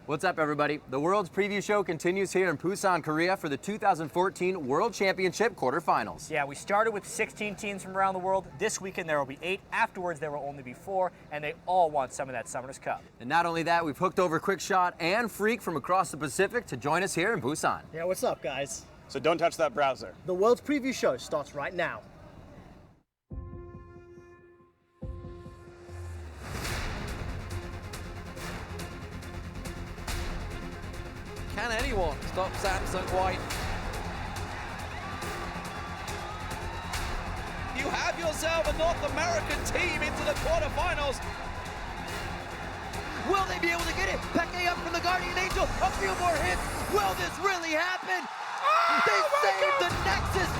What's up, everybody? The World's Preview Show continues here in Busan, Korea for the 2014 World Championship quarterfinals. Yeah, we started with 16 teams from around the world. This weekend there will be 8. Afterwards there will only be 4, and they all want some of that Summoners Cup. And not only that, we've hooked over Quickshot and Freak from across the Pacific to join us here in Busan. Yeah, what's up, guys? So don't touch that browser. The World's Preview Show starts right now. Can anyone stop Samsung White? You have yourself a North American team into the quarterfinals. Will they be able to get it? Peke up from the Guardian Angel. A few more hits. Will this really happen? They saved the Nexus.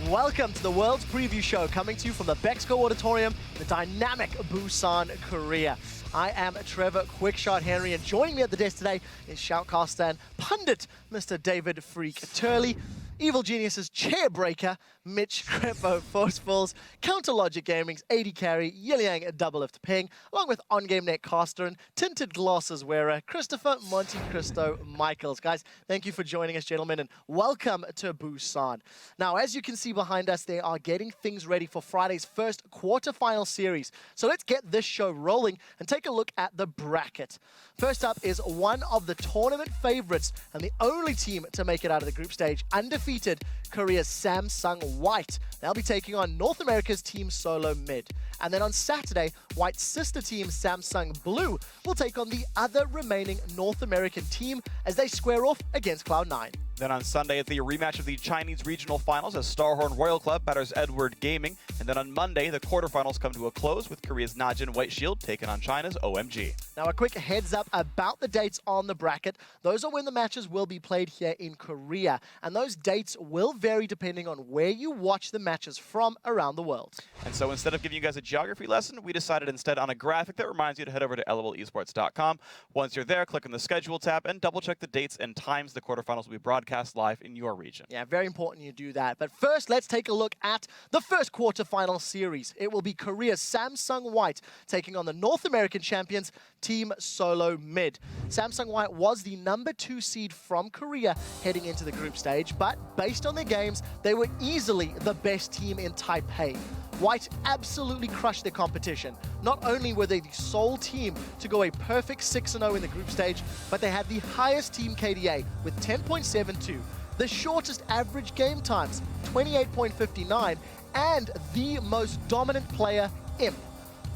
Welcome to the World's Preview Show, coming to you from the Bexco Auditorium, the dynamic Busan, Korea. I am Trevor Quickshot Henry, and joining me at the desk today is shoutcaster and pundit, Mr. David Freak Turley, Evil Genius's Chairbreaker, Mitch Crepo Forcefuls, Counter Logic Gaming's AD Carry, Yiliang Double Lift Ping, along with On-Game Net Caster and Tinted Glasses Wearer, Christopher Monte Cristo Michaels. Guys, thank you for joining us, gentlemen, and welcome to Busan. Now, as you can see behind us, they are getting things ready for Friday's first quarterfinal series. So let's get this show rolling and take a look at the bracket. First up is one of the tournament favorites and the only team to make it out of the group stage, undefeated, Korea's Samsung White. They'll be taking on North America's Team Solo Mid. And then on Saturday, White's sister team, Samsung Blue, will take on the other remaining North American team as they square off against Cloud9. Then on Sunday, it's the rematch of the Chinese regional finals as Starhorn Royal Club batters Edward Gaming. And then on Monday, the quarterfinals come to a close with Korea's Najin White Shield taking on China's OMG. Now, a quick heads up about the dates on the bracket. Those are when the matches will be played here in Korea. And those dates will vary depending on where you watch the matches from around the world. And so instead of giving you guys a geography lesson, we decided instead on a graphic that reminds you to head over to lolesports.com. Once you're there, click on the schedule tab and double check the dates and times the quarterfinals will be broadcast live in your region. Yeah, very important you do that. But first, let's take a look at the first quarterfinal series. It will be Korea's Samsung White taking on the North American champions, Team Solo Mid. Samsung White was the #2 seed from Korea heading into the group stage, but based on their games, they were easily the best team in Taipei. White absolutely crushed their competition. Not only were they the sole team to go a perfect 6-0 in the group stage, but they had the highest team KDA with 10.72, the shortest average game times, 28.59, and the most dominant player, Imp.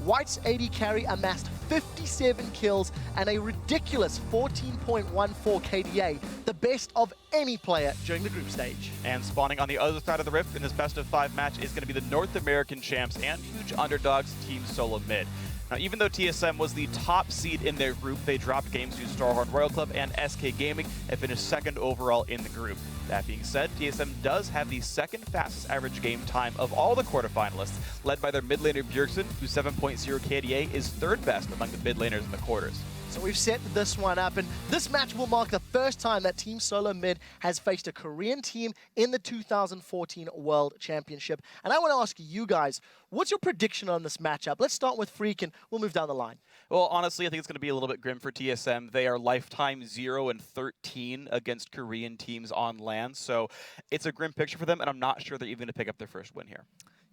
White's AD Carry amassed 57 kills and a ridiculous 14.14 KDA, the best of any player during the group stage. And spawning on the other side of the rift in this best-of-5 match is going to be the North American champs and huge underdogs, Team Solo Mid. Now, even though TSM was the top seed in their group, they dropped games to Starhorn Royal Club and SK Gaming and finished second overall in the group. That being said, TSM does have the second fastest average game time of all the quarterfinalists, led by their mid laner Bjergsen, whose 7.0 KDA is third best among the mid laners in the quarters. So we've set this one up, and this match will mark the first time that Team Solo Mid has faced a Korean team in the 2014 World Championship. And I want to ask you guys, what's your prediction on this matchup? Let's start with Freak, and we'll move down the line. Well, honestly, I think it's going to be a little bit grim for TSM. They are lifetime 0-13 against Korean teams on LAN, so it's a grim picture for them, and I'm not sure they're even going to pick up their first win here.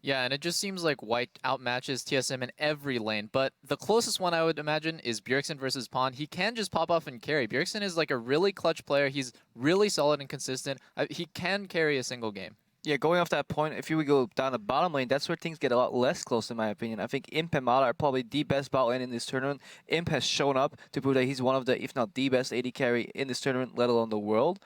Yeah, and it just seems like White outmatches TSM in every lane, but the closest one I would imagine is Bjergsen versus Pond. He can just pop off and carry. Bjergsen is like a really clutch player. He's really solid and consistent. He can carry a single game. Yeah, going off that point, if you go down the bottom lane, that's where things get a lot less close, in my opinion. I think Imp and Mala are probably the best bot lane in this tournament. Imp has shown up to prove that he's one of the, if not the best AD carry in this tournament, let alone the world.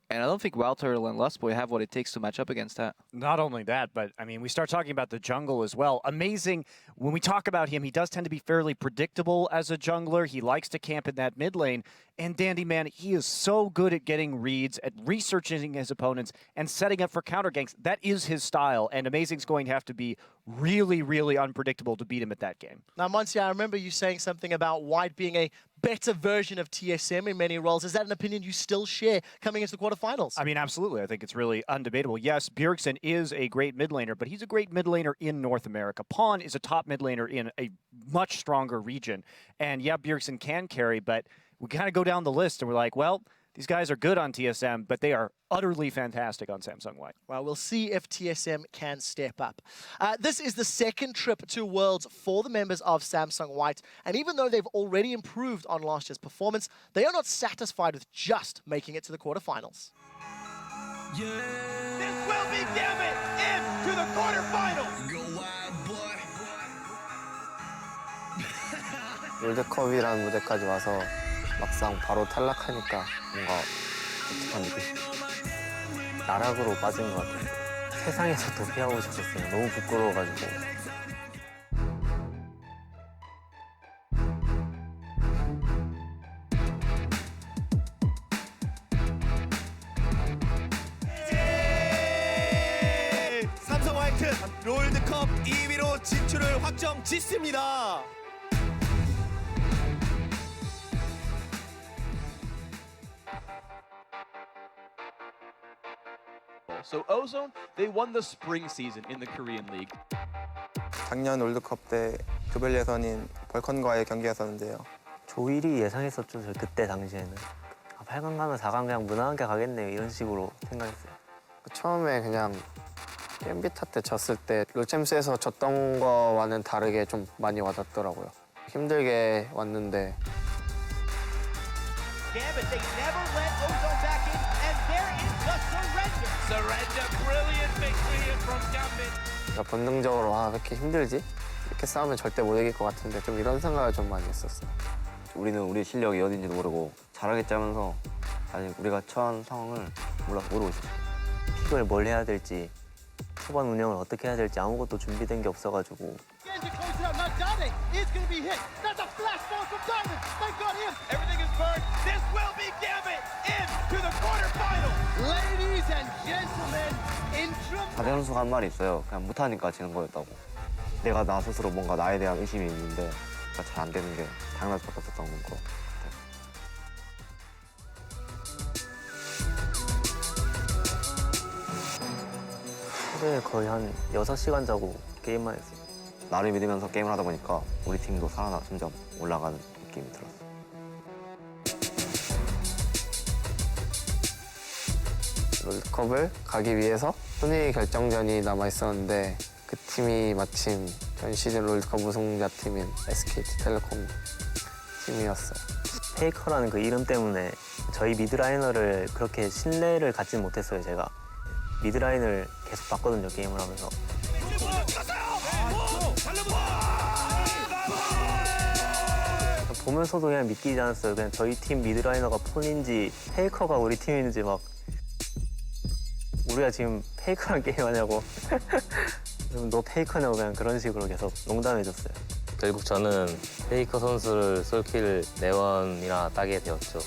And I don't think Wild Turtle and Lustboy have what it takes to match up against that. Not only that, but I mean, we start talking about the jungle as well. Amazing. When we talk about him, he does tend to be fairly predictable as a jungler. He likes to camp in that mid lane. And Dandy Man, he is so good at getting reads, at researching his opponents, and setting up for counter ganks. That is his style, and Amazing's going to have to be really, really unpredictable to beat him at that game. Now, Monsieur, I remember you saying something about White being a better version of TSM in many roles. Is that an opinion you still share coming into the quarterfinals? I mean, absolutely. I think it's really undebatable. Yes, Bjergsen is a great mid laner, but he's a great mid laner in North America. Pawn is a top mid laner in a much stronger region. And yeah, Bjergsen can carry, but we kind of go down the list and we're like, well, these guys are good on TSM, but they are utterly fantastic on Samsung White. Well, we'll see if TSM can step up. This is the second trip to Worlds for the members of Samsung White, and even though they've already improved on last year's performance, they are not satisfied with just making it to the quarterfinals. This will be Gambit into the quarterfinals. 롤드컵이라는 무대까지 와서 막상 바로 탈락하니까 뭔가 어떡한 느낌? 나락으로 빠진 것 같아요. 세상에서 더 피하고 싶었어요. 너무 부끄러워가지고. 삼성 화이트 롤드컵 2위로 진출을 확정 짓습니다. So Ozone, they won the spring season in the Korean League. 작년 롤드컵 때 조별 예선인 벌컨과의 경기였었는데요. 조1위 예상했었죠, 저 그때 당시에는. 8강 가면 4강 그냥 무난하게 가겠네요, 이런 식으로 생각했어요. 처음에 그냥 겜비타 때 졌을 때 롤챔스에서 졌던 거와는 다르게 좀 많이 와닿더라고요. 힘들게 왔는데 Gambit, they never let Ozone back in, and there is the surrender. Surrender, brilliant victory here from Gambit. 그러니까 본능적으로 왜 이렇게 힘들지? 이렇게 싸우면 절대 못 이길 것 같은데 좀 이런 생각을 좀 많이 했었어요. 우리는 우리 실력이 어딘지도 모르고 잘하겠지 하면서 아직 우리가 처한 상황을 모르고 있었어요. 픽을 뭘 해야 될지, 초반 운영을 어떻게 해야 될지 아무것도 준비된 게 없어가지고 Again to close it out, not Diamond is going to be hit. That's a flash ball from Diamond. They've got him. Everything is burned. This will be Gambit into the quarterfinals. Ladies and gentlemen, in 자대 선수가 한 말이 있어요. 그냥 못하니까 지는 거였다고. 내가 나 스스로 뭔가 나에 대한 의심이 있는데 잘 안 되는 게 당연할 수밖에 없었던 거 같아요. 하루에 거의 한 6시간 자고 게임만 했어요. 나를 믿으면서 게임을 하다 보니까 우리 팀도 점점 올라가는 느낌이 들었어요. 롤드컵을 가기 위해서 순위 결정전이 남아있었는데 그 팀이 마침 전 시즌 롤드컵 우승자 팀인 SK텔레콤 팀이었어요. 페이커라는 그 이름 때문에 저희 미드라이너를 그렇게 신뢰를 갖지 못했어요, 제가. 미드라인을 계속 봤거든요, 게임을 하면서. 보면서도 그냥 믿기지 않았어요. 그냥 저희 팀 미드라이너가 폰인지 페이커가 우리 팀인지 막 우리가 지금 페이커랑 게임하냐고 너 페이커냐고 그냥 그런 식으로 계속 농담해줬어요. 결국 저는 페이커 선수를 솔킬 내원이라 따게 되었죠.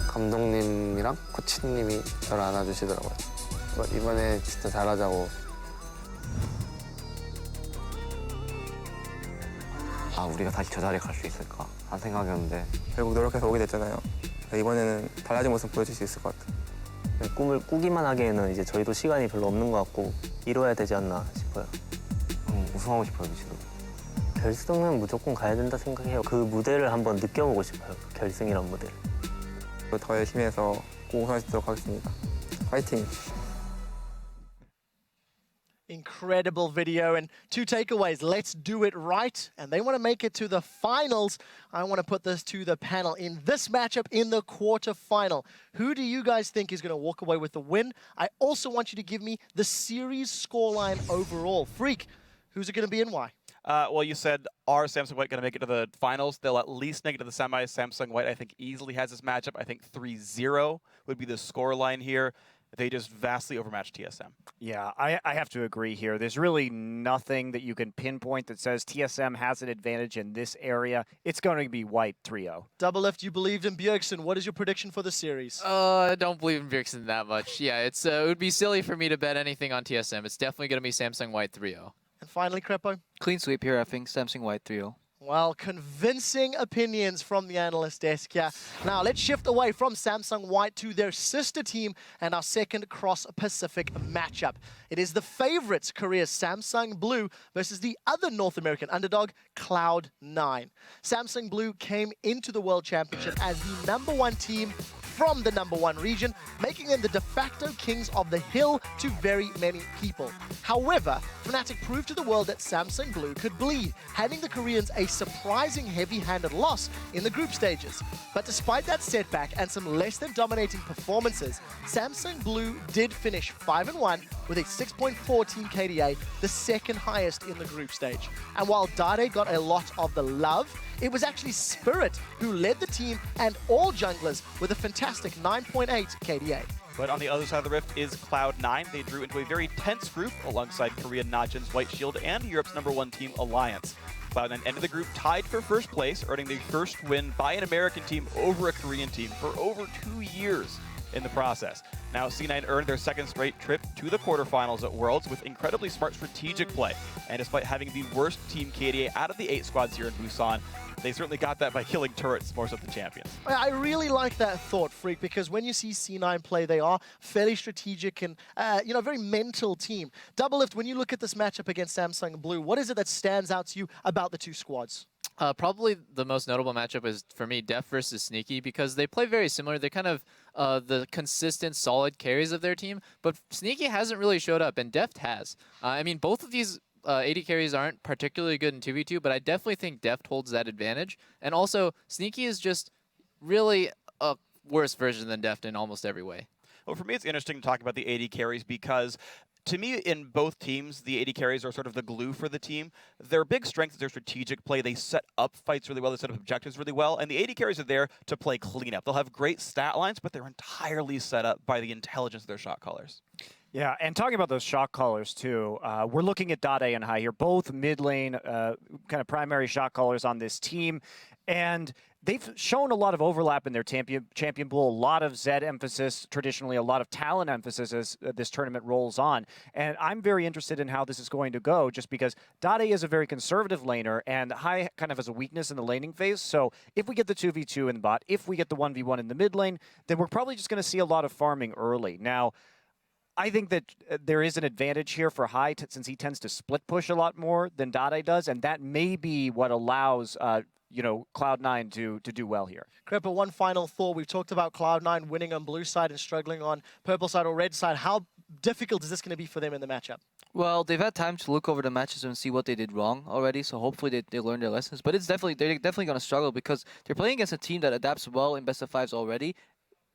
감독님이랑 코치님이 저를 안아주시더라고요. 이번에 진짜 잘하자고. 아, 우리가 다시 저 자리에 갈 수 있을까 한 생각이었는데 결국 노력해서 오게 됐잖아요. 이번에는 달라진 모습 보여줄 수 있을 것 같아요. 꿈을 꾸기만 하기에는 이제 저희도 시간이 별로 없는 것 같고 이뤄야 되지 않나 싶어요. 우승하고 싶어요, 지금. 결승은 무조건 가야 된다 생각해요. 그 무대를 한번 느껴보고 싶어요, 그 결승이란 무대를. 더 열심히 해서 꼭 우승할 수 있도록 하겠습니다. 파이팅! Incredible video and 2 takeaways. Let's do it right. And they want to make it to the finals. I want to put this to the panel. In this matchup in the quarterfinal, who do you guys think is going to walk away with the win? I also want you to give me the series scoreline overall. Freak, who's it going to be and why? Well, you said, are Samsung White going to make it to the finals? They'll at least make it to the semis. Samsung White, I think, easily has this matchup. I think 3-0 would be the scoreline here. they just vastly overmatched TSM. Yeah, I have to agree here. There's really nothing that you can pinpoint that says TSM has an advantage in this area. It's going to be white 3-0. Double Lift, you believed in Bjergsen. What is your prediction for the series? I don't believe in Bjergsen that much. Yeah, it would be silly for me to bet anything on TSM. It's definitely going to be Samsung White 3-0. And finally, Crepo? Clean sweep here, I think. Samsung White 3-0. Well, convincing opinions from the analyst desk here. Now, let's shift away from Samsung White to their sister team and our second cross-Pacific matchup. It is the favorites, Korea's Samsung Blue, versus the other North American underdog, Cloud9. Samsung Blue came into the World Championship as the #1 team from the #1 region, making them the de facto kings of the hill to very many people. However, Fnatic proved to the world that Samsung Blue could bleed, handing the Koreans a surprising heavy-handed loss in the group stages. But despite that setback and some less than dominating performances, Samsung Blue did finish 5-1 with a 6.14 KDA, the second highest in the group stage. And while Dade got a lot of the love, it was actually Spirit who led the team and all junglers with a fantastic 9.8 KDA. But on the other side of the rift is Cloud9. They drew into a very tense group alongside Korean Najin's White Shield and Europe's #1 team, Alliance. Cloud9 ended the group tied for first place, earning the first win by an American team over a Korean team for over 2 years in the process. Now, C9 earned their second straight trip to the quarterfinals at Worlds with incredibly smart strategic play. And despite having the worst team KDA out of the 8 squads here in Busan, they certainly got that by killing turrets more so than champions. I really like that thought, Freak, because when you see C9 play, they are fairly strategic and, very mental team. Double Lift, when you look at this matchup against Samsung Blue, what is it that stands out to you about the two squads? Probably the most notable matchup is, for me, Deft versus Sneaky, because they play very similar. They're kind of the consistent, solid carries of their team, but Sneaky hasn't really showed up, and Deft has. I mean, both of these AD carries aren't particularly good in 2v2, but I definitely think Deft holds that advantage. And also, Sneaky is just really a worse version than Deft in almost every way. Well, for me, it's interesting to talk about the AD carries because to me, in both teams, the AD carries are sort of the glue for the team. Their big strength is their strategic play. They set up fights really well. They set up objectives really well. And the AD carries are there to play cleanup. They'll have great stat lines, but they're entirely set up by the intelligence of their shot callers. Yeah, and talking about those shot callers too, we're looking at Dade and Hai here, both mid lane kind of primary shot callers on this team. And they've shown a lot of overlap in their champion pool, a lot of Zed emphasis, traditionally a lot of talent emphasis as this tournament rolls on. And I'm very interested in how this is going to go, just because Dade is a very conservative laner, and Hai kind of has a weakness in the laning phase. So if we get the 2v2 in the bot, if we get the 1v1 in the mid lane, then we're probably just going to see a lot of farming early. Now, I think that there is an advantage here for Hai since he tends to split push a lot more than Dade does, and that may be what allows Cloud9 to do well here. Crepa, one final thought. We've talked about Cloud9 winning on blue side and struggling on purple side or red side. How difficult is this going to be for them in the matchup? Well, they've had time to look over the matches and see what they did wrong already, so hopefully they learn their lessons. But they're definitely going to struggle because they're playing against a team that adapts well in best of fives already,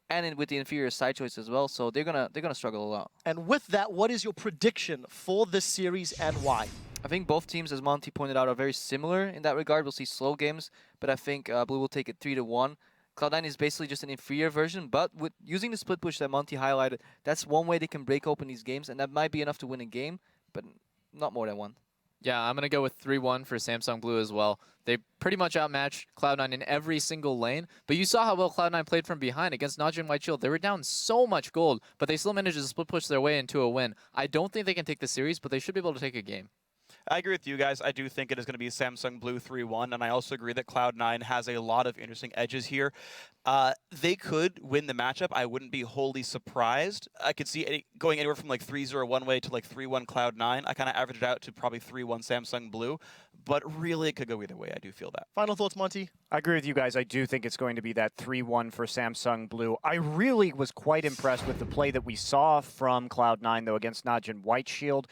and with the inferior side choice as well, so they're gonna struggle a lot. And with that, what is your prediction for this series and why? I think both teams, as Monty pointed out, are very similar in that regard. We'll see slow games, but I think Blue will take it 3-1. Cloud9 is basically just an inferior version, but with using the split push that Monty highlighted, that's one way they can break open these games, and that might be enough to win a game, but not more than one. Yeah, I'm going to go with 3-1 for Samsung Blue as well. They pretty much outmatched Cloud9 in every single lane, but you saw how well Cloud9 played from behind against Najin White Shield. They were down so much gold, but they still managed to split push their way into a win. I don't think they can take the series, but they should be able to take a game. I agree with you guys. I do think it is going to be Samsung Blue 3-1, and I also agree that Cloud9 has a lot of interesting edges here. They could win the matchup. I wouldn't be wholly surprised. I could see it going anywhere from like 3-0 one way to like 3-1 Cloud9. I kind of averaged it out to probably 3-1 Samsung Blue, but really it could go either way. I do feel that. Final thoughts, Monty? I agree with you guys. I do think it's going to be that 3-1 for Samsung Blue. I really was quite impressed with the play that we saw from Cloud9, though, against Najin White Shield.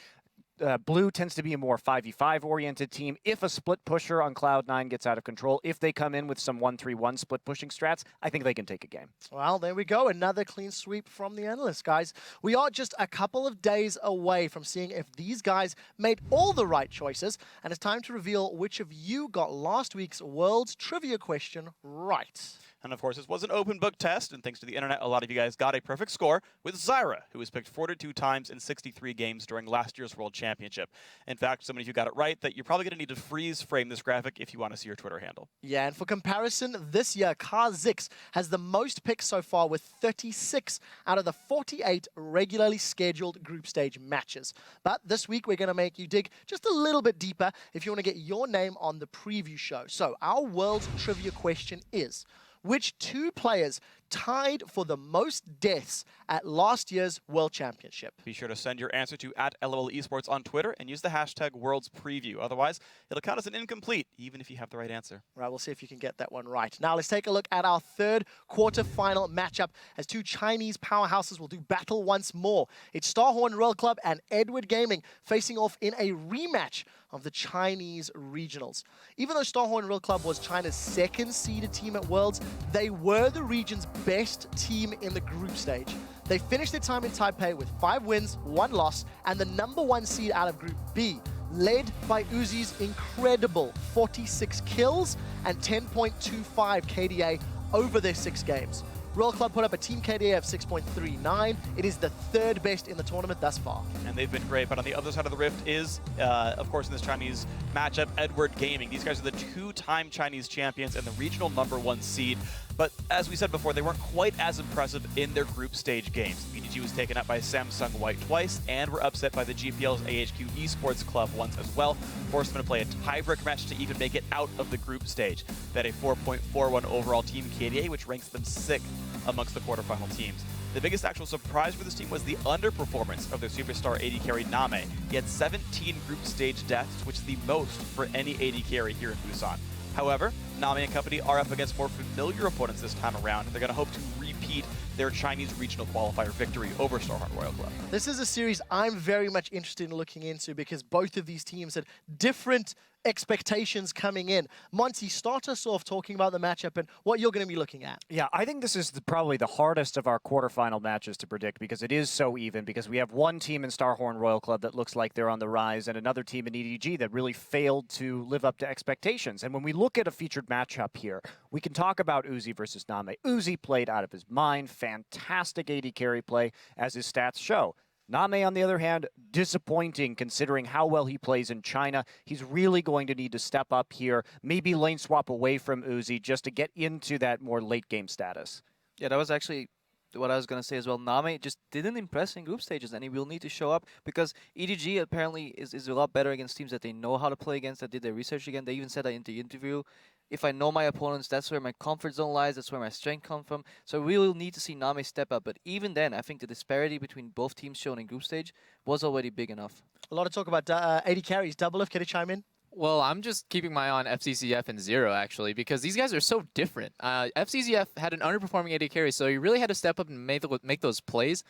Blue tends to be a more 5v5 oriented team. If a split pusher on Cloud9 gets out of control, if they come in with some 1-3-1 split pushing strats, I think they can take a game. Well, there we go. Another clean sweep from the analysts, guys. We are just a couple of days away from seeing if these guys made all the right choices, and it's time to reveal which of you got last week's World's Trivia question right. And of course, this was an open book test, and thanks to the internet, a lot of you guys got a perfect score with Zyra, who was picked 42 times in 63 games during last year's World Championship. In fact, so many of you got it right that you're probably going to need to freeze frame this graphic if you want to see your Twitter handle. Yeah, and for comparison, this year, Kha'Zix has the most picks so far with 36 out of the 48 regularly scheduled group stage matches. But this week, we're going to make you dig just a little bit deeper if you want to get your name on the preview show. So our world's trivia question is, which two players tied for the most deaths at last year's World Championship? Be sure to send your answer to @LOL eSports on Twitter and use the hashtag #WorldsPreview. Otherwise, it'll count as an incomplete, even if you have the right answer. Right, we'll see if you can get that one right. Now let's take a look at our third quarterfinal matchup as two Chinese powerhouses will do battle once more. It's Starhorn Royal Club and Edward Gaming facing off in a rematch of the Chinese regionals. Even though Starhorn Royal Club was China's second seeded team at Worlds, they were the region's best team in the group stage. They finished their time in Taipei with 5 wins, 1 loss, and the #1 seed out of Group B, led by Uzi's incredible 46 kills and 10.25 KDA over their 6 games. Royal Club put up a team KDA of 6.39. It is the 3rd best in the tournament thus far. And they've been great, but on the other side of the rift is, of course, in this Chinese matchup, Edward Gaming. These guys are the 2-time Chinese champions and the regional #1 seed. But as we said before, they weren't quite as impressive in their group stage games. BDG was taken out by Samsung White twice and were upset by the GPL's AHQ eSports Club once as well, forced them to play a tiebreaker match to even make it out of the group stage. They had a 4.41 overall team KDA, which ranks them 6th amongst the quarterfinal teams. The biggest actual surprise for this team was the underperformance of their superstar AD carry Name. He had 17 group stage deaths, which is the most for any AD carry here in Busan. However, Name and company are up against more familiar opponents this time around, and they're going to hope to repeat their Chinese regional qualifier victory over Starhorn Royal Club. This is a series I'm very much interested in looking into because both of these teams had different expectations coming in. Monty, start us off talking about the matchup and what you're going to be looking at. Yeah, I think this is probably the hardest of our quarterfinal matches to predict because it is so even, because we have one team in Starhorn Royal Club that looks like they're on the rise and another team in EDG that really failed to live up to expectations. And when we look at a featured matchup here, we can talk about Uzi versus Name. Uzi played out of his mind, fantastic AD carry play, as his stats show. Name, on the other hand, disappointing considering how well he plays in China. He's really going to need to step up here, maybe lane swap away from Uzi just to get into that more late game status. Yeah, that was actually what I was going to say as well. Name just didn't impress in group stages, and he will need to show up because EDG apparently is a lot better against teams that they know how to play against, that did their research again. They even said that in the interview. If I know my opponents, that's where my comfort zone lies, that's where my strength comes from. So we will need to see Name step up. But even then, I think the disparity between both teams shown in group stage was already big enough. A lot of talk about AD carries. Double F, can you chime in? Well, I'm just keeping my eye on FCCF and Zero, actually, because these guys are so different. FCCF had an underperforming AD carry, so he really had to step up and make those plays.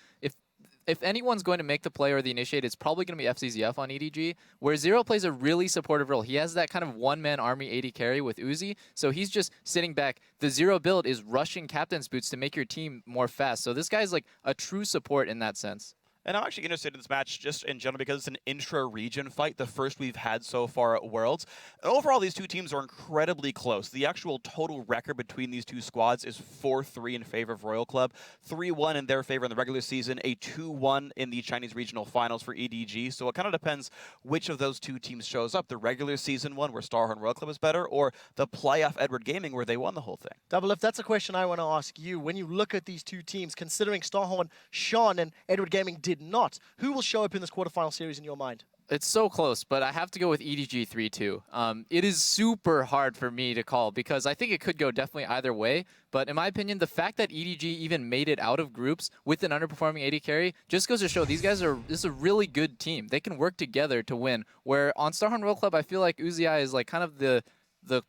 If anyone's going to make the play or the initiate, it's probably going to be FCZF on EDG, where Zero plays a really supportive role. He has that kind of one-man army AD carry with Uzi, so he's just sitting back. The Zero build is rushing Captain's Boots to make your team more fast, so this guy's like a true support in that sense. And I'm actually interested in this match just in general because it's an intra-region fight, the first we've had so far at Worlds. And overall, these two teams are incredibly close. The actual total record between these two squads is 4-3 in favor of Royal Club, 3-1 in their favor in the regular season, a 2-1 in the Chinese regional finals for EDG. So it kind of depends which of those two teams shows up. The regular season one where Starhorn Royal Club is better, or the playoff Edward Gaming where they won the whole thing. Double F, that's a question I want to ask you. When you look at these two teams, considering Starhorn shone and Edward Gaming did not, who will show up in this quarterfinal series in your mind? It's so close, but I have to go with EDG 3-2. It is super hard for me to call because I think it could go definitely either way. But in my opinion, the fact that EDG even made it out of groups with an underperforming AD carry just goes to show this is a really good team. They can work together to win. Where on Starhorn Royal Club, I feel like Uzi is like kind of the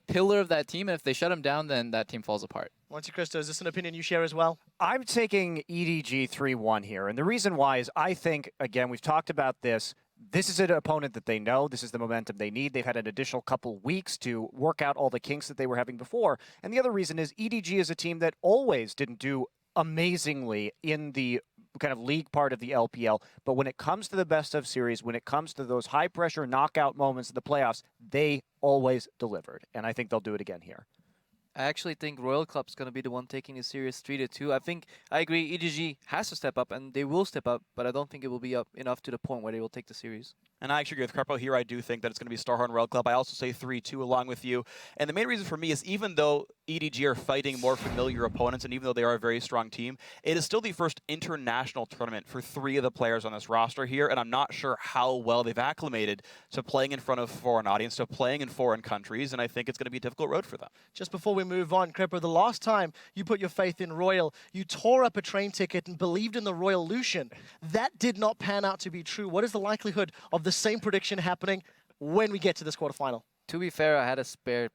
pillar of that team, and if they shut him down, then that team falls apart. Monte Cristo, is this an opinion you share as well? I'm taking EDG 3-1 here, and the reason why is I think, again, we've talked about this. This is an opponent that they know. This is the momentum they need. They've had an additional couple weeks to work out all the kinks that they were having before. And the other reason is EDG is a team that always didn't do amazingly in the kind of league part of the LPL, but when it comes to the best of series, when it comes to those high pressure knockout moments in the playoffs, they always delivered, and I think they'll do it again here. I actually think Royal Club's going to be the one taking the series 3-2. I think, I agree, EDG has to step up, and they will step up, but I don't think it will be up enough to the point where they will take the series. And I actually agree with Crepo here. I do think that it's going to be Starhorn Royal Club. I also say 3-2 along with you. And the main reason for me is even though EDG are fighting more familiar opponents, and even though they are a very strong team, it is still the first international tournament for 3 of the players on this roster here, and I'm not sure how well they've acclimated to playing in front of foreign audience, to playing in foreign countries, and I think it's going to be a difficult road for them. Just before we move on, Crepo, the last time you put your faith in Royal, you tore up a train ticket and believed in the Royal Lucian. That did not pan out to be true. What is the likelihood of the same prediction happening when we get to this quarterfinal? To be fair, I had a spare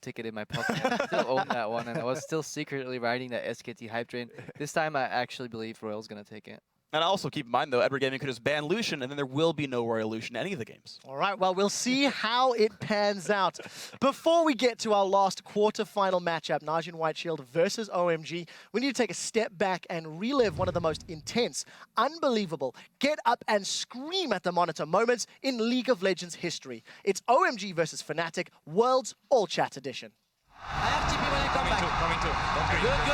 ticket in my pocket. I still own that one, and I was still secretly riding that SKT hype train. This time, I actually believe Royal's going to take it. And also keep in mind, though, Edward Gaming could just ban Lucian, and then there will be no Royal Lucian in any of the games. All right, well, we'll see how it pans out. Before we get to our last quarterfinal matchup, Najin White Shield versus OMG, we need to take a step back and relive one of the most intense, unbelievable, get up and scream at the monitor moments in League of Legends history. It's OMG versus Fnatic, World's All Chat Edition. I have TP when I come back. Coming too. Good. I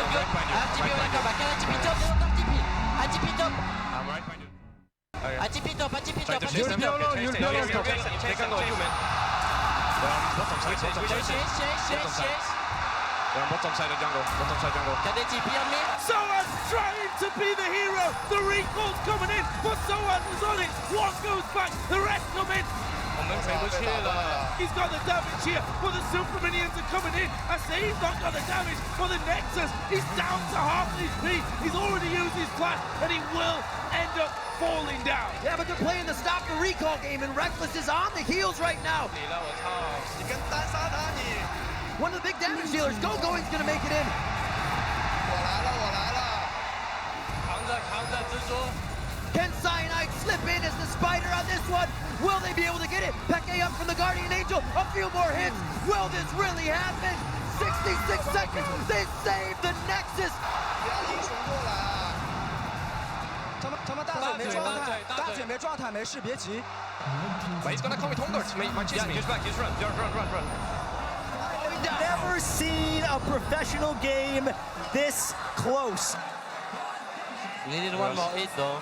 have TP when I come back. Can I TP top? They don't have TP. I TP top. I'm right behind you. I TP top. I TP top. Change. Bottom side of jungle. Can they TP on me? Soaz trying to be the hero. The recall's coming in, but Soaz is on it. One goes back, the rest come in. He's got the damage here, but the super minions are coming in. I say he's not got the damage, but the Nexus, he's down to half HP. He's already used his flash, and he will end up falling down. Yeah, but they're playing the stop the recall game, and Reckless is on the heels right now. One of the big damage dealers, Going's gonna make it in. Can Cyanide slip in as the spider on this one? Will they be able to get it? Peke up from the Guardian Angel, a few more hits. Will this really happen? 66 seconds, they save the Nexus. He's gonna come with Hongdorts. He's back. He's run. Never seen a professional game this close. We needed one more hit though.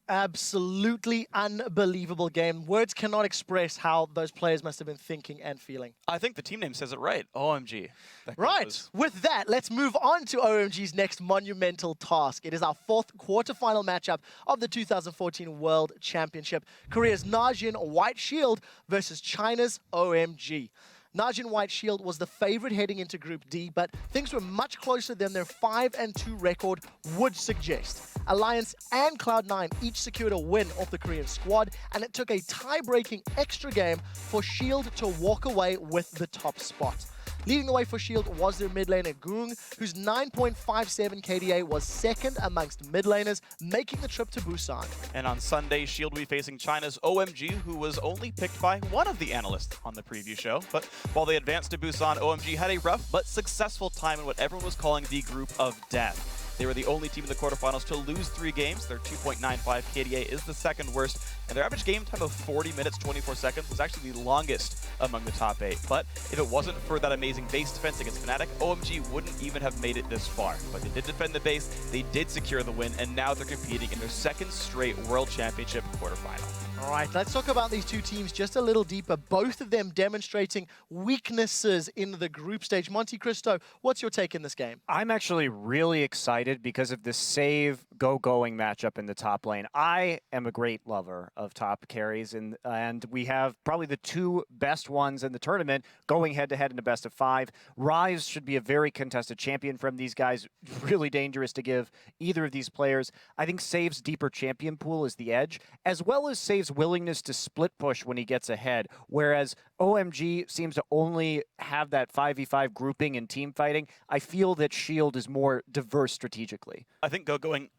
Absolutely unbelievable game. Words cannot express how those players must have been thinking and feeling. I think the team name says it right, OMG. Right, with that, let's move on to OMG's next monumental task. It is our 4th quarterfinal matchup of the 2014 World Championship. Korea's Najin White Shield versus China's OMG. Najin White Shield was the favorite heading into Group D, but things were much closer than their 5-2 record would suggest. Alliance and Cloud9 each secured a win off the Korean squad, and it took a tie-breaking extra game for Shield to walk away with the top spot. Leading the way for Shield was their mid laner Gung, whose 9.57 KDA was second amongst mid laners, making the trip to Busan. And on Sunday, Shield will be facing China's OMG, who was only picked by one of the analysts on the preview show. But while they advanced to Busan, OMG had a rough but successful time in what everyone was calling the Group of Death. They were the only team in the quarterfinals to lose 3 games. Their 2.95 KDA is the second worst, and their average game time of 40 minutes, 24 seconds was actually the longest among the top 8. But if it wasn't for that amazing base defense against Fnatic, OMG wouldn't even have made it this far. But they did defend the base, they did secure the win, and now they're competing in their 2nd straight World Championship quarterfinal. All right, let's talk about these two teams just a little deeper. Both of them demonstrating weaknesses in the group stage. Monte Cristo, what's your take in this game? I'm actually really excited because of the save go-going matchup in the top lane. I am a great lover of top carries, and we have probably the 2 best ones in the tournament going head-to-head in the best of 5. Ryze should be a very contested champion from these guys. Really dangerous to give either of these players. I think Save's deeper champion pool is the edge, as well as Save's willingness to split push when he gets ahead, whereas OMG seems to only have that 5v5 grouping and team fighting. I feel that Shield is more diverse strategically. I think go-going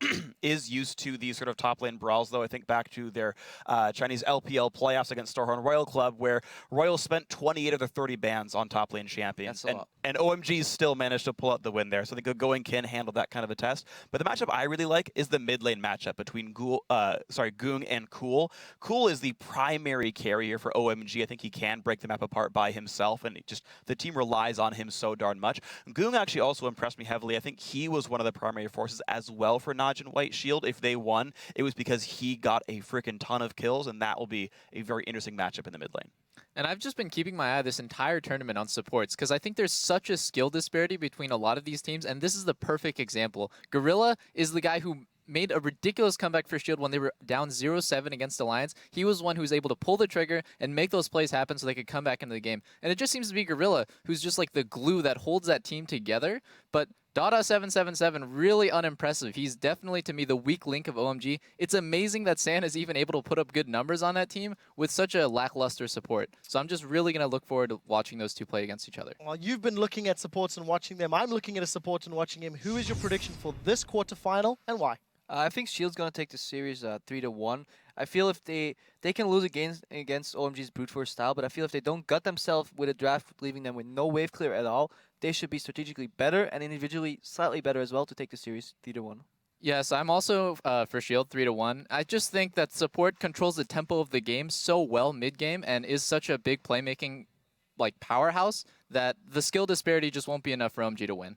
is used to these sort of top lane brawls, though. I think back to their Chinese LPL playoffs against Starhorn Royal Club, where Royal spent 28 of their 30 bans on top lane champions. And OMG still managed to pull out the win there. So I think Going can handle that kind of a test. But the matchup I really like is the mid lane matchup between Goong and Cool. Cool is the primary carrier for OMG. I think he can break the map apart by himself, and the team relies on him so darn much. Goong actually also impressed me heavily. I think he was one of the primary forces as well for Najin White Shield. If they won, it was because he got a freaking ton of kills, and that will be a very interesting matchup in the mid lane. And I've just been keeping my eye this entire tournament on supports because I think there's such a skill disparity between a lot of these teams, and this is the perfect example. Gorilla is the guy who made a ridiculous comeback for Shield when they were down 0-7 against Alliance. He was one who was able to pull the trigger and make those plays happen so they could come back into the game. And it just seems to be Gorilla who's just like the glue that holds that team together. But Dada777, really unimpressive. He's definitely, to me, the weak link of OMG. It's amazing that San is even able to put up good numbers on that team with such a lackluster support. So I'm just really going to look forward to watching those two play against each other. Well, you've been looking at supports and watching them. I'm looking at a support and watching him. Who is your prediction for this quarterfinal and why? I think Shield's going to take the series 3-1. I feel if they can lose against OMG's brute force style, but I feel if they don't gut themselves with a draft, leaving them with no wave clear at all, they should be strategically better and individually slightly better as well to take the series 3-1. Yes, I'm also for Shield 3-1. I just think that support controls the tempo of the game so well mid-game and is such a big playmaking powerhouse that the skill disparity just won't be enough for OMG to win.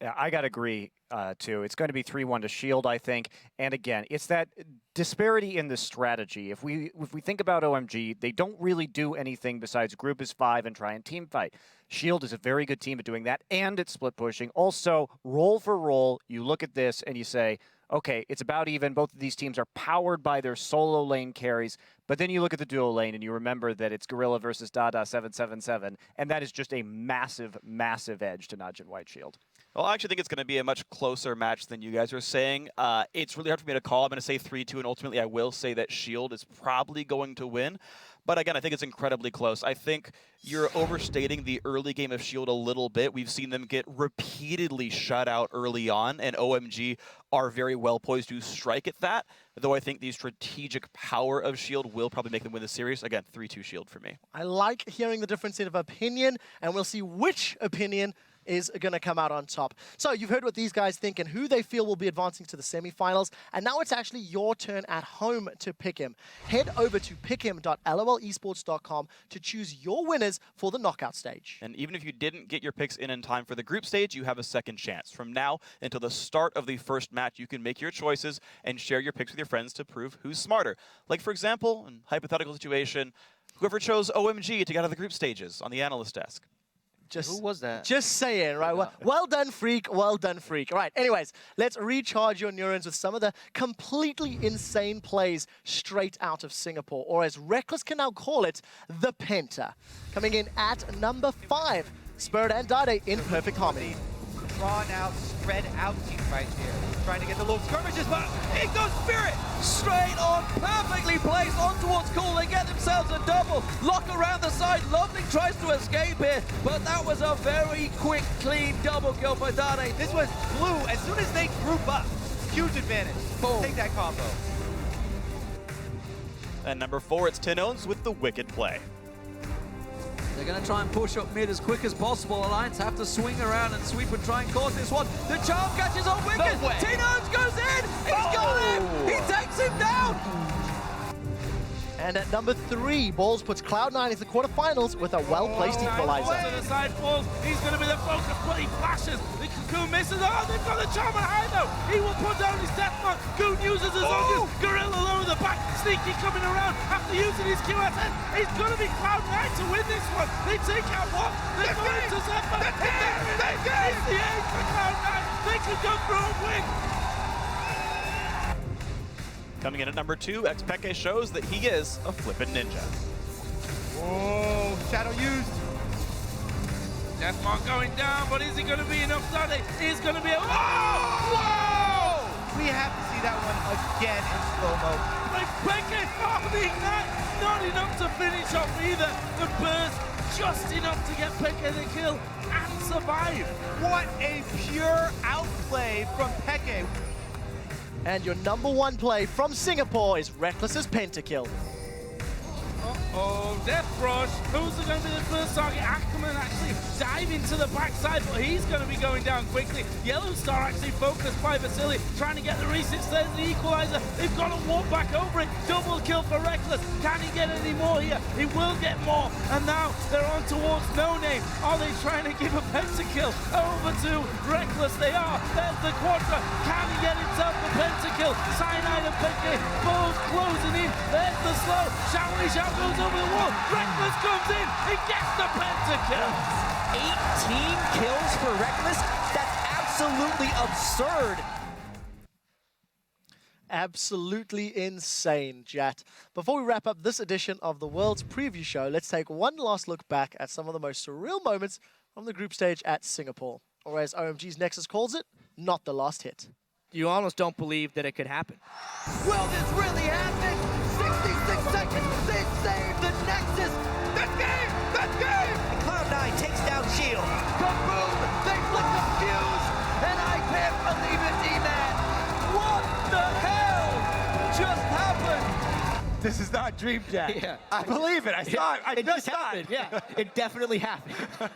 Yeah, I got to agree, too. It's going to be 3-1 to Shield, I think. And again, it's that disparity in the strategy. If we think about OMG, they don't really do anything besides group as 5 and try and team fight. Shield is a very good team at doing that, and it's split pushing. Also, role for role, you look at this and you say, okay, it's about even. Both of these teams are powered by their solo lane carries. But then you look at the duo lane and you remember that it's Gorilla versus Dada777, and that is just a massive, massive edge to Najin White Shield. Well, I actually think it's going to be a much closer match than you guys are saying. It's really hard for me to call. I'm going to say 3-2, and ultimately I will say that Shield is probably going to win. But again, I think it's incredibly close. I think you're overstating the early game of Shield a little bit. We've seen them get repeatedly shut out early on, and OMG are very well poised to strike at that. Though I think the strategic power of Shield will probably make them win the series. Again, 3-2 Shield for me. I like hearing the difference of opinion, and we'll see which opinion is going to come out on top. So you've heard what these guys think and who they feel will be advancing to the semifinals, and now it's actually your turn at home to pick him. Head over to pickhim.lolesports.com to choose your winners for the knockout stage. And even if you didn't get your picks in time for the group stage, you have a second chance. From now until the start of the first match, you can make your choices and share your picks with your friends to prove who's smarter. Like, for example, in a hypothetical situation, whoever chose OMG to get out of the group stages on the analyst desk. Who was that? Just saying, right? Well done, Freak. Well done, Freak. All right, anyways, let's recharge your neurons with some of the completely insane plays straight out of Singapore, or as Reckless can now call it, the Penta. Coming in at number 5, Spirit and Dade in perfect harmony. Drawn out, spread out team right here. Trying to get the little skirmishes, but it goes Spirit! Straight on, perfectly placed on towards Cool. They get themselves a double. Lock around the side. Lovely tries to escape here, but that was a very quick, clean double kill for Dade. This was blue. As soon as they group up, huge advantage. Boom. Take that combo. And number 4, it's Tinones with the wicked play. They're going to try and push up mid as quick as possible. Alliance have to swing around and sweep and try and cause this one. The charm catches on Wicked. Tinones goes in. He's got him. He takes him down. And at number 3, Balls puts Cloud9 into the quarterfinals with a well-placed equalizer. To the side falls. He's going to be the focus, but he flashes. The Cocoon misses. Oh, they've got the charm on high though. He will put down his death mark. Goon uses his August. Gorilla lower the back. Sneaky coming around after using his QSN. He's going to be Cloud9 to win this one. They take out what? They're going to Zephyr. It's the aim for Cloud9. They can go through a win. Coming in at number 2, Xpeke shows that he is a flippin' ninja. Oh, shadow used. Deathmark going down, but is it going to be enough? Dade is going to be a... Whoa! We have to see that one again in slow-mo. Xpeke, oh, the ignite, not enough to finish off either. The burst, just enough to get Peke the kill and survive. What a pure outplay from Peke. And your #1 play from Singapore is Reckless's pentakill. Uh-oh, Death Rush. Who's going to be the first target? Ackerman actually diving to the backside, but he's going to be going down quickly. Yellow Star actually focused by Vasily, trying to get the resets. There's the equalizer. They've got to walk back over it. Double kill for Reckless. Can he get any more here? He will get more. And now they're on towards No Name. Are they trying to give a pentakill over to Reckless? They are. There's the Quadra. Can he get himself the pentakill? Cyanide and Pinky both closing in. There's the slow. Shaolin Shao goes over the wall. Reckless comes in. He gets the pentakill. 18 kills for Reckless? That's absolutely absurd. Absolutely insane, Jat. Before we wrap up this edition of the World's Preview Show, let's take one last look back at some of the most surreal moments from the group stage at Singapore. Or as OMG's Nexus calls it, not the last hit. You almost don't believe that it could happen. Will this really happen? 66 seconds, they save the Nexus! The game! The game! Cloud9 takes down Shield. Kaboom! They flick the fuse! And I can't believe it, D-Man! What the hell just happened? This is not Dream Jack. Yeah. I believe it. I saw it. I It just just happened. Yeah, it definitely happened.